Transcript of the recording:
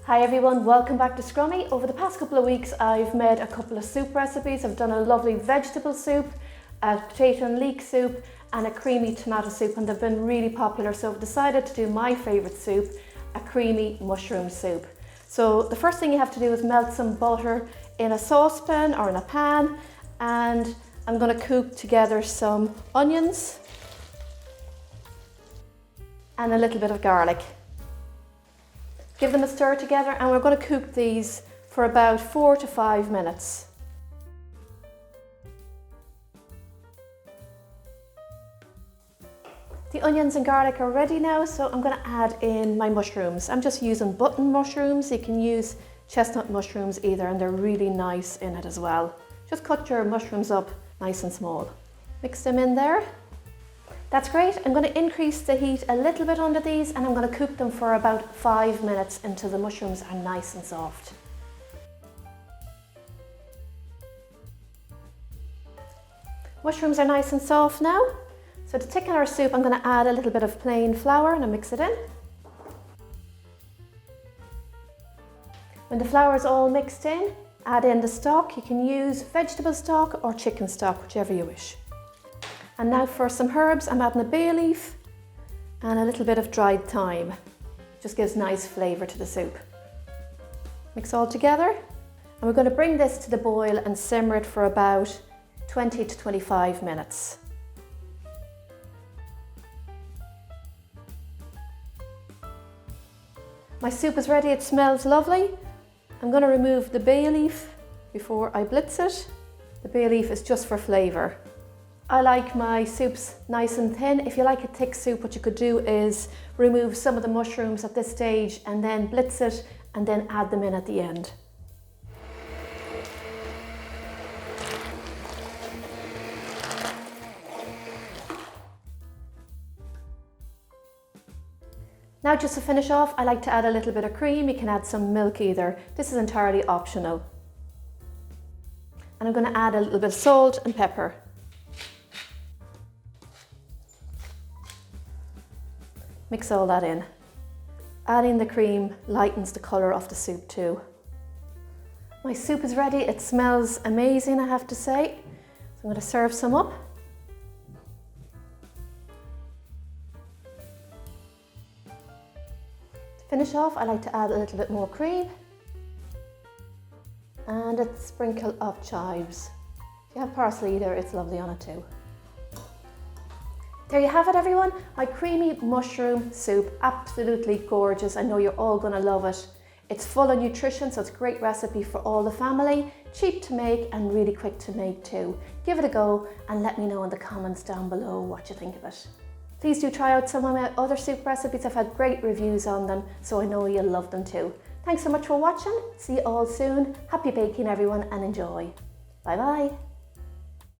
Hi everyone, welcome back to Scrummy. Over the past couple of weeks I've made a couple of soup recipes. I've done a lovely vegetable soup, a potato and leek soup and a creamy tomato soup, and they've been really popular, so I've decided to do my favourite soup, a creamy mushroom soup. So the first thing you have to do is melt some butter in a saucepan or in a pan, and I'm going to cook together some onions and a little bit of garlic. Give them a stir together, and we're going to cook these for about 4 to 5 minutes. The onions and garlic are ready now, so I'm going to add in my mushrooms. I'm just using button mushrooms. You can use chestnut mushrooms either, and they're really nice in it as well. Just cut your mushrooms up nice and small. Mix them in there. That's great. I'm going to increase the heat a little bit under these, and I'm going to cook them for about 5 minutes until the mushrooms are nice and soft. Mushrooms are nice and soft now. So to thicken our soup, I'm going to add a little bit of plain flour and I mix it in. When the flour is all mixed in, add in the stock. You can use vegetable stock or chicken stock, whichever you wish. And now for some herbs, I'm adding a bay leaf and a little bit of dried thyme. Just gives nice flavour to the soup. Mix all together, and we're going to bring this to the boil and simmer it for about 20 to 25 minutes. My soup is ready, it smells lovely. I'm going to remove the bay leaf before I blitz it. The bay leaf is just for flavour. I like my soups nice and thin. If you like a thick soup, what you could do is remove some of the mushrooms at this stage and then blitz it and then add them in at the end. Now just to finish off, I like to add a little bit of cream. You can add some milk either. This is entirely optional. And I'm going to add a little bit of salt and pepper. Mix all that in. Adding the cream lightens the colour of the soup too. My soup is ready. It smells amazing, I have to say. So I'm going to serve some up. To finish off, I like to add a little bit more cream and a sprinkle of chives. If you have parsley there, it's lovely on it too. There you have it everyone, my creamy mushroom soup, absolutely gorgeous. I know you're all going to love it. It's full of nutrition, so it's a great recipe for all the family, cheap to make and really quick to make too. Give it a go and let me know in the comments down below what you think of it. Please do try out some of my other soup recipes. I've had great reviews on them, so I know you'll love them too. Thanks so much for watching. See you all soon. Happy baking everyone and enjoy. Bye bye.